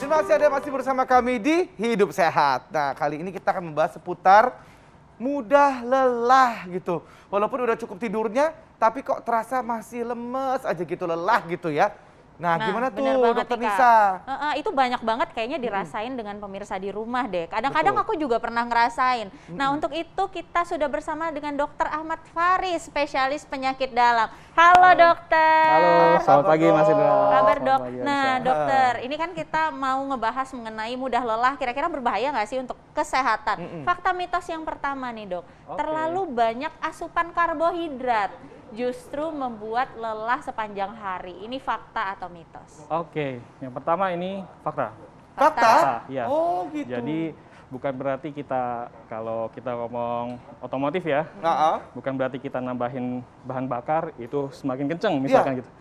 masih bersama kami di Hidup Sehat. Nah, kali ini kita akan membahas seputar mudah lelah gitu. Walaupun udah cukup tidurnya, tapi kok terasa masih lemes aja gitu, lelah gitu ya. Nah, gimana tuh Dokter Nisa? Itu banyak banget kayaknya dirasain dengan pemirsa di rumah deh. Kadang-kadang aku juga pernah ngerasain. Nah, untuk itu kita sudah bersama dengan Dokter Ahmad Faris, spesialis penyakit dalam. Halo dokter. Halo, selamat pagi Mas Indra. Kabar dok. Pagi, Nah dokter, ini kan kita mau ngebahas mengenai mudah lelah. Kira-kira berbahaya nggak sih untuk kesehatan? Fakta mitos yang pertama nih dok, terlalu banyak asupan karbohidrat justru membuat lelah sepanjang hari. Ini fakta atau mitos? Oke, yang pertama ini fakta. Fakta? Ya. Oh gitu. Jadi bukan berarti kita, kalau kita ngomong otomotif ya, bukan berarti kita nambahin bahan bakar itu semakin kenceng misalkan gitu.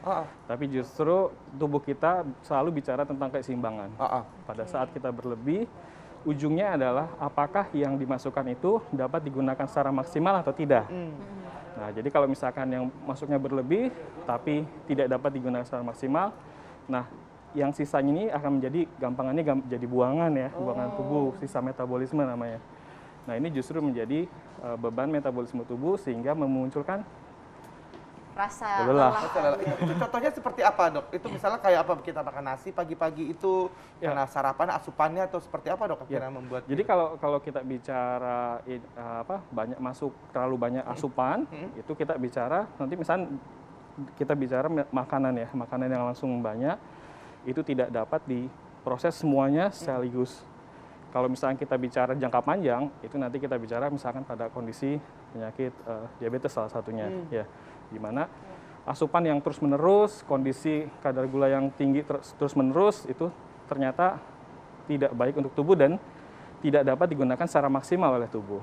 Tapi justru tubuh kita selalu bicara tentang keseimbangan. Pada saat kita berlebih, ujungnya adalah apakah yang dimasukkan itu dapat digunakan secara maksimal atau tidak. Nah, jadi kalau misalkan yang masuknya berlebih tapi tidak dapat digunakan secara maksimal, nah yang sisanya ini akan menjadi gampangannya jadi buangan ya, buangan tubuh, sisa metabolisme namanya. Nah, ini justru menjadi beban metabolisme tubuh sehingga memunculkan rasa lelah. Itu contohnya seperti apa dok? Itu misalnya kayak apa, kita makan nasi pagi-pagi itu karena sarapan asupannya atau seperti apa dok? Membuat. Jadi kalau kita bicara terlalu banyak asupan, itu kita bicara nanti misalnya kita bicara makanan ya, makanan yang langsung banyak itu tidak dapat diproses semuanya sekaligus. Kalau misalnya kita bicara jangka panjang, itu nanti kita bicara misalkan pada kondisi penyakit diabetes salah satunya ya. Di mana asupan yang terus-menerus, kondisi kadar gula yang tinggi terus-menerus itu ternyata tidak baik untuk tubuh dan tidak dapat digunakan secara maksimal oleh tubuh.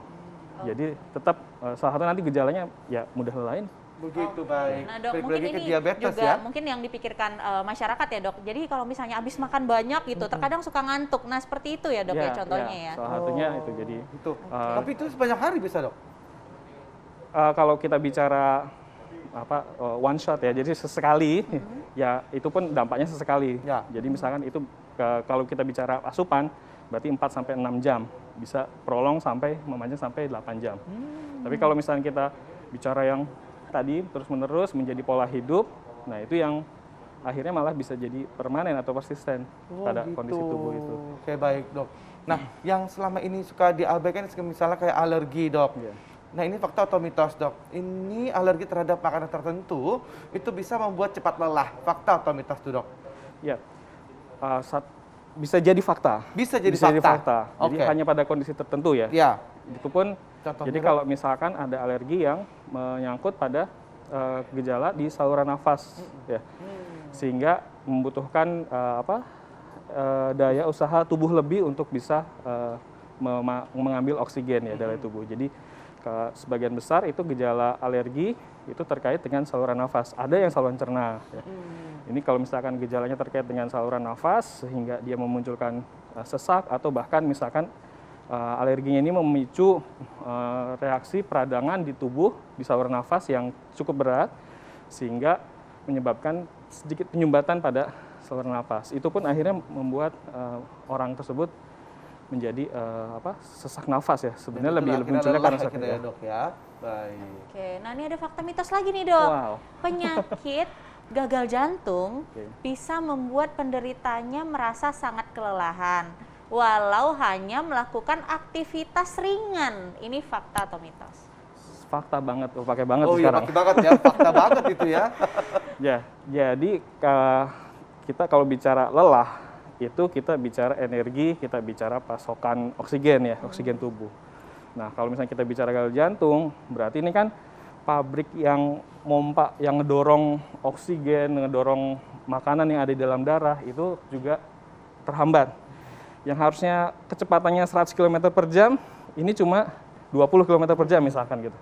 Jadi tetap salah satu nanti gejalanya ya mudah lelah. Begitu baik. Nah dok, mungkin ini juga mungkin yang dipikirkan masyarakat ya dok. Jadi kalau misalnya habis makan banyak gitu, terkadang suka ngantuk. Nah seperti itu ya dok ya contohnya ya. Salah satunya itu jadi. Tapi itu sebanyak hari bisa dok? Kalau kita bicara one shot ya, jadi sesekali ya itu pun dampaknya sesekali. Jadi misalkan itu kalau kita bicara asupan berarti 4 sampai 6 jam, bisa prolong sampai memanjang sampai 8 jam. Tapi kalau misalnya kita bicara yang tadi terus-menerus menjadi pola hidup, nah itu yang akhirnya malah bisa jadi permanen atau persisten pada kondisi tubuh itu. Oke, baik dok. Nah, yang selama ini suka diabaikan misalnya kayak alergi dok. Nah, ini fakta atau mitos dok? Ini alergi terhadap makanan tertentu itu bisa membuat cepat lelah. Fakta atau mitos tuh dok? Ya, bisa jadi fakta. Bisa jadi fakta. Jadi hanya pada kondisi tertentu ya. Itu pun. Jadi kalau misalkan ada alergi yang menyangkut pada gejala di saluran nafas, ya, sehingga membutuhkan daya usaha tubuh lebih untuk bisa mengambil oksigen ya dari tubuh. Jadi sebagian besar itu gejala alergi itu terkait dengan saluran nafas. Ada yang saluran cerna. Ya. Ini kalau misalkan gejalanya terkait dengan saluran nafas sehingga dia memunculkan sesak atau bahkan misalkan alerginya ini memicu reaksi peradangan di tubuh di saluran nafas yang cukup berat sehingga menyebabkan sedikit penyumbatan pada saluran nafas. Itu pun akhirnya membuat orang tersebut menjadi sesak nafas ya. Sebenarnya lebih munculnya karena sakit ya dok ya. Baik. Oke, nah ini ada fakta mitos lagi nih dok. Penyakit gagal jantung bisa membuat penderitanya merasa sangat kelelahan walau hanya melakukan aktivitas ringan. Ini fakta atau mitos? Fakta banget, pakai banget sekarang. Oh iya, pakai banget ya, fakta banget itu ya. Ya, jadi kita kalau bicara lelah, itu kita bicara energi, kita bicara pasokan oksigen ya, oksigen tubuh. Nah, kalau misalnya kita bicara gagal jantung, berarti ini kan pabrik yang mompa, yang ngedorong oksigen, ngedorong makanan yang ada di dalam darah, itu juga terhambat. Yang harusnya kecepatannya 100 km per jam, ini cuma 20 km per jam misalkan gitu.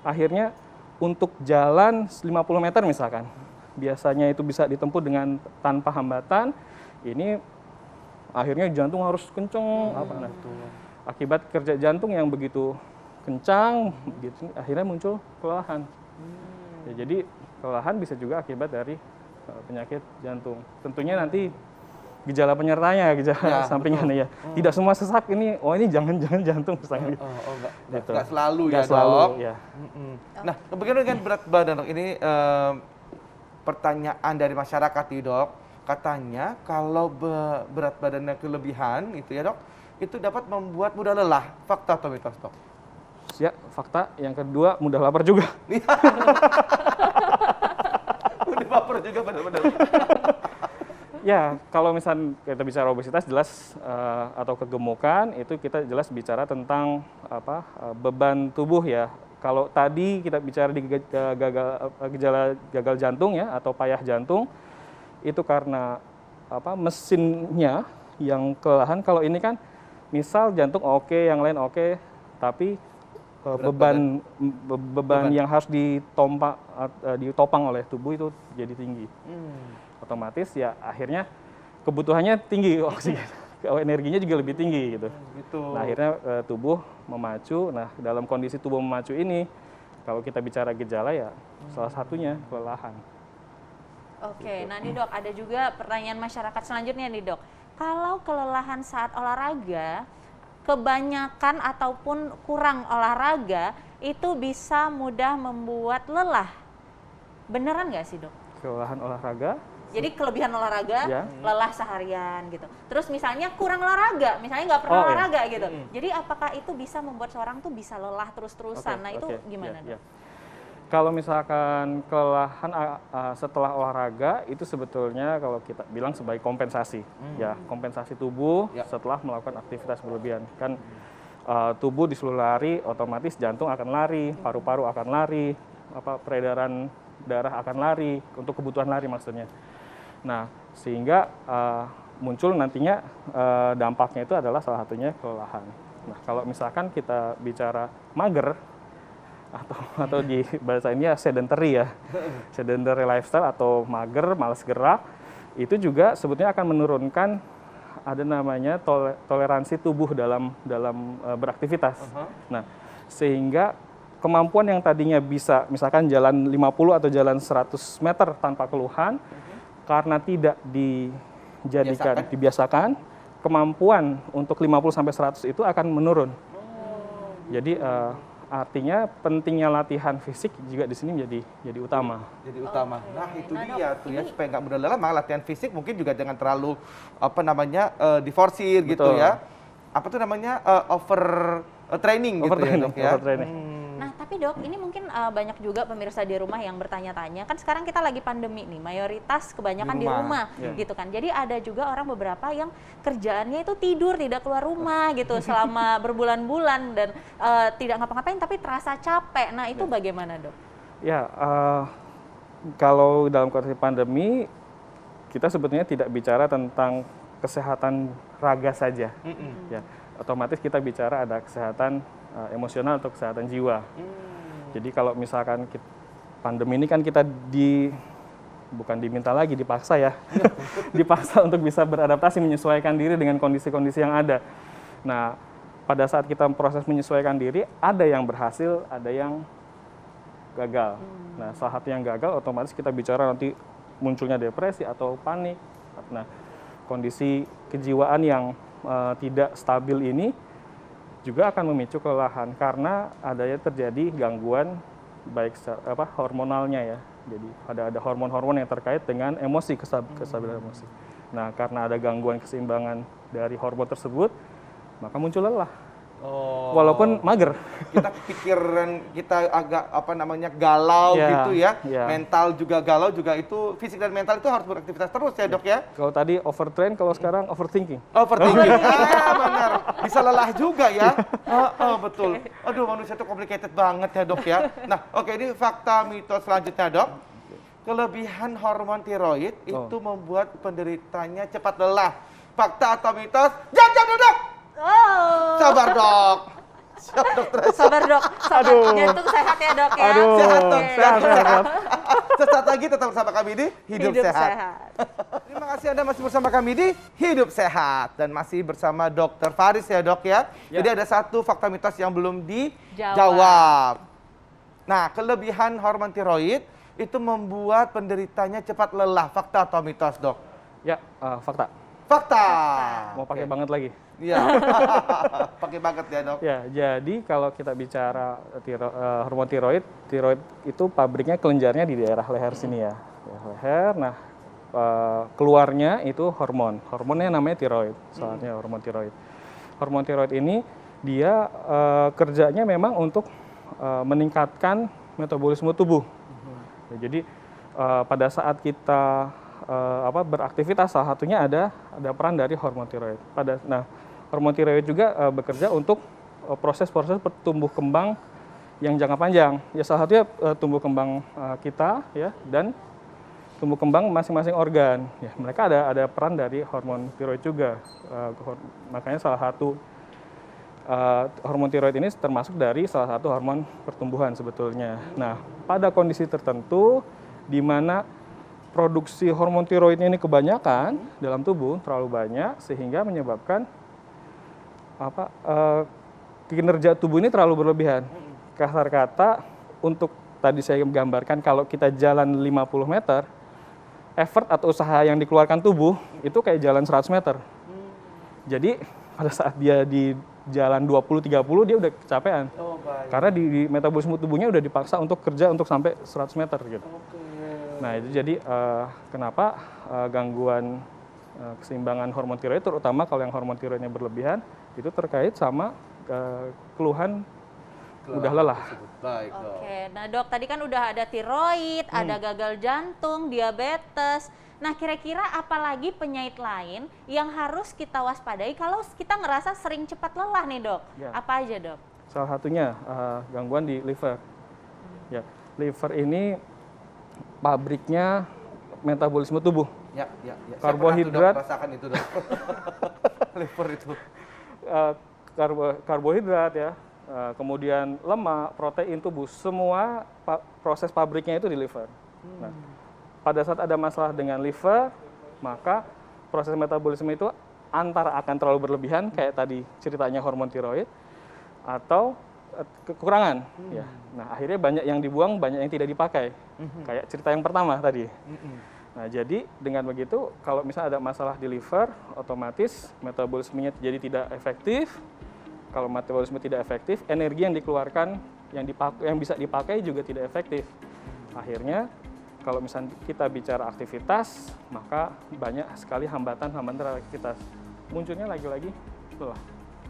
Akhirnya untuk jalan 50 meter misalkan, biasanya itu bisa ditempuh dengan tanpa hambatan, ini akhirnya jantung harus kenceng. Akibat kerja jantung yang begitu kencang, gitu, akhirnya muncul kelelahan. Ya, jadi kelelahan bisa juga akibat dari penyakit jantung. Tentunya nanti gejala penyertanya, gejala sampingannya ya. Tidak semua sesak ini, oh ini jangan-jangan jantung misalnya. Enggak selalu Nggak ya selalu, dok. ya. Nah, bagaimana dengan berat badan dok? Ini pertanyaan dari masyarakat nih dok. Katanya kalau berat badannya kelebihan itu ya dok, itu dapat membuat mudah lelah. Fakta atau mitos dok? Ya, fakta. Yang kedua, mudah lapar juga. Udah baper juga benar-benar. Ya, kalau misal kita bicara obesitas jelas atau kegemukan itu kita jelas bicara tentang beban tubuh ya. Kalau tadi kita bicara di gejala gagal jantung ya atau payah jantung itu karena mesinnya yang kelelahan. Kalau ini kan misal jantung oke, yang lain oke, tapi beban yang harus ditopang oleh tubuh itu jadi tinggi. Otomatis ya akhirnya kebutuhannya tinggi oksigen, energinya juga lebih tinggi gitu. Nah akhirnya tubuh memacu. Nah dalam kondisi tubuh memacu ini, kalau kita bicara gejala ya salah satunya kelelahan. Oke, nah nih dok ada juga pertanyaan masyarakat selanjutnya nih dok. Kalau kelelahan saat olahraga, kebanyakan ataupun kurang olahraga itu bisa mudah membuat lelah. Beneran nggak sih dok? Kelelahan olahraga? Jadi kelebihan olahraga, ya. Lelah seharian gitu. Terus misalnya kurang olahraga, misalnya nggak pernah olahraga gitu. Jadi apakah itu bisa membuat seorang tuh bisa lelah terus-terusan? Nah itu gimana dok? Kalau misalkan kelelahan setelah olahraga itu sebetulnya kalau kita bilang sebagai kompensasi, ya kompensasi tubuh setelah melakukan aktivitas berlebihan. Kan tubuh disuruh lari, otomatis jantung akan lari, paru-paru akan lari, peredaran darah akan lari untuk kebutuhan lari maksudnya. Nah sehingga muncul nantinya dampaknya itu adalah salah satunya kelelahan. Nah kalau misalkan kita bicara mager atau di bahasa ini ya sedentary ya, sedentary lifestyle atau mager, malas gerak, itu juga sebetulnya akan menurunkan ada namanya toleransi tubuh dalam beraktivitas. Nah, sehingga kemampuan yang tadinya bisa misalkan jalan 50 atau jalan 100 meter tanpa keluhan, karena tidak dibiasakan, kemampuan untuk 50 sampai 100 itu akan menurun. Jadi artinya pentingnya latihan fisik juga di sini jadi utama. Jadi utama. Nah itu dia tuh ya supaya nggak mudah lelah, maka latihan fisik mungkin juga jangan terlalu diforsir gitu ya. Apa tuh namanya over training gitu ya dok ya. Nah tapi dok ini mungkin banyak juga pemirsa di rumah yang bertanya-tanya, kan sekarang kita lagi pandemi nih, mayoritas kebanyakan di rumah gitu kan. Jadi ada juga orang beberapa yang kerjaannya itu tidur, tidak keluar rumah gitu selama berbulan-bulan dan tidak ngapa-ngapain tapi terasa capek. Nah itu bagaimana dok? Ya kalau dalam kondisi pandemi kita sebetulnya tidak bicara tentang kesehatan raga saja. Ya, otomatis kita bicara ada kesehatan emosional atau kesehatan jiwa. Jadi kalau misalkan pandemi ini kan kita bukan diminta lagi, dipaksa ya. Dipaksa untuk bisa beradaptasi, menyesuaikan diri dengan kondisi-kondisi yang ada. Nah, pada saat kita proses menyesuaikan diri, ada yang berhasil, ada yang gagal. Nah, salah satu yang gagal otomatis kita bicara nanti munculnya depresi atau panik. Nah, kondisi kejiwaan yang tidak stabil ini juga akan memicu kelelahan karena adanya terjadi gangguan baik hormonalnya ya. Jadi ada hormon-hormon yang terkait dengan emosi, kestabilan emosi. Nah, karena ada gangguan keseimbangan dari hormon tersebut, maka muncul lelah. Walaupun mager. Pikiran kita agak galau gitu ya. Mental juga galau juga itu, fisik dan mental itu harus beraktivitas terus ya dok ya. Kalau tadi overtrain, kalau sekarang overthinking. Overthinking, benar. Bisa lelah juga ya. Betul. Aduh manusia itu complicated banget ya dok ya. Nah oke, ini fakta mitos selanjutnya dok. Kelebihan hormon tiroid itu membuat penderitanya cepat lelah. Fakta atau mitos? Jam dok. Sabar dok. Sabar dok. Jantung sehat ya dok ya. Sehat dok. Sehat. Sesaat lagi tetap bersama kami di Hidup Sehat. Terima kasih Anda masih bersama kami di Hidup Sehat dan masih bersama Dr. Faris ya dok ya. Jadi ada satu fakta mitos yang belum dijawab. Nah, kelebihan hormon tiroid itu membuat penderitanya cepat lelah. Fakta atau mitos dok? Ya, fakta. Fakta. Mau pakai banget lagi? Iya. Pakai banget ya, Dok. Ya, jadi kalau kita bicara hormon tiroid, tiroid itu pabriknya kelenjarnya di daerah leher sini ya. Leher, nah keluarnya itu hormon. Hormonnya namanya tiroid, saatnya hormon tiroid. Hormon tiroid ini dia kerjanya memang untuk meningkatkan metabolisme tubuh. Ya, jadi pada saat kita beraktivitas, salah satunya ada peran dari hormon tiroid. Nah, hormon tiroid juga bekerja untuk proses-proses tumbuh kembang yang jangka panjang. Ya, salah satunya tumbuh kembang kita ya, dan tumbuh kembang masing-masing organ. Ya, mereka ada peran dari hormon tiroid juga. Makanya salah satu hormon tiroid ini termasuk dari salah satu hormon pertumbuhan sebetulnya. Nah, pada kondisi tertentu di mana produksi hormon tiroidnya ini kebanyakan dalam tubuh, terlalu banyak, sehingga menyebabkan kinerja tubuh ini terlalu berlebihan. Kasar kata, untuk tadi saya gambarkan kalau kita jalan 50 meter, effort atau usaha yang dikeluarkan tubuh itu kayak jalan 100 meter. Jadi pada saat dia di jalan 20-30 dia udah kecapean. Karena di metabolisme tubuhnya udah dipaksa untuk kerja untuk sampai 100 meter gitu. Nah, itu jadi kenapa gangguan keseimbangan hormon tiroid, terutama kalau yang hormon tiroidnya berlebihan, itu terkait sama keluhan mudah lelah. Baik, Dok. Oke, nah Dok, tadi kan udah ada tiroid, ada gagal jantung, diabetes. Nah, kira-kira apalagi penyakit lain yang harus kita waspadai kalau kita ngerasa sering cepat lelah nih, Dok? Ya. Apa aja, Dok? Salah satunya gangguan di liver. Ya, liver ini pabriknya metabolisme tubuh. Ya. Karbohidrat. Saya pernah tuh, Dok, rasakan itu, Dok. Liver itu. Karbohidrat ya, kemudian lemak, protein tubuh, semua proses pabriknya itu di liver. Nah, pada saat ada masalah dengan liver, maka proses metabolisme itu antara akan terlalu berlebihan, kayak tadi ceritanya hormon tiroid, atau kekurangan. Ya. Nah, akhirnya banyak yang dibuang, banyak yang tidak dipakai. Kayak cerita yang pertama tadi. Nah, jadi dengan begitu, kalau misalnya ada masalah di liver, otomatis metabolismenya jadi tidak efektif. Kalau metabolisme tidak efektif, energi yang dikeluarkan, yang bisa dipakai juga tidak efektif. Akhirnya, kalau misalnya kita bicara aktivitas, maka banyak sekali hambatan-hambatan aktivitas. Munculnya lagi-lagi lelah.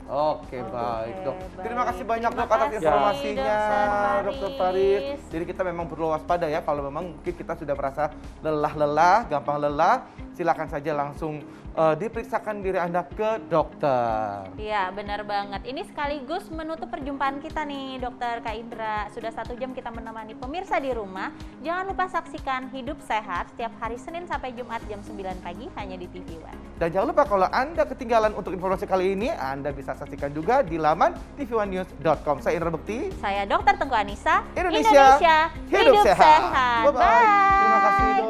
Oke, baik, Dok. baik. Terima kasih banyak, Dok, Terima atas kasih, informasinya, Dr. Dr. Faris. Jadi kita memang perlu waspada ya, kalau memang mungkin kita sudah merasa lelah, gampang lelah, silakan saja langsung diperiksakan diri Anda ke dokter. Iya, benar banget. Ini sekaligus menutup perjumpaan kita nih, Dokter Kak Indra. Sudah 1 jam kita menemani pemirsa di rumah. Jangan lupa saksikan Hidup Sehat setiap hari Senin sampai Jumat jam 9 pagi hanya di TV One. Dan jangan lupa kalau Anda ketinggalan untuk informasi kali ini, Anda bisa saksikan juga di laman tv1news.com. Saya Indra Bekti. Saya Dr. Tengku Anissa. Indonesia hidup sehat. Bye-bye. Terima kasih, Dok.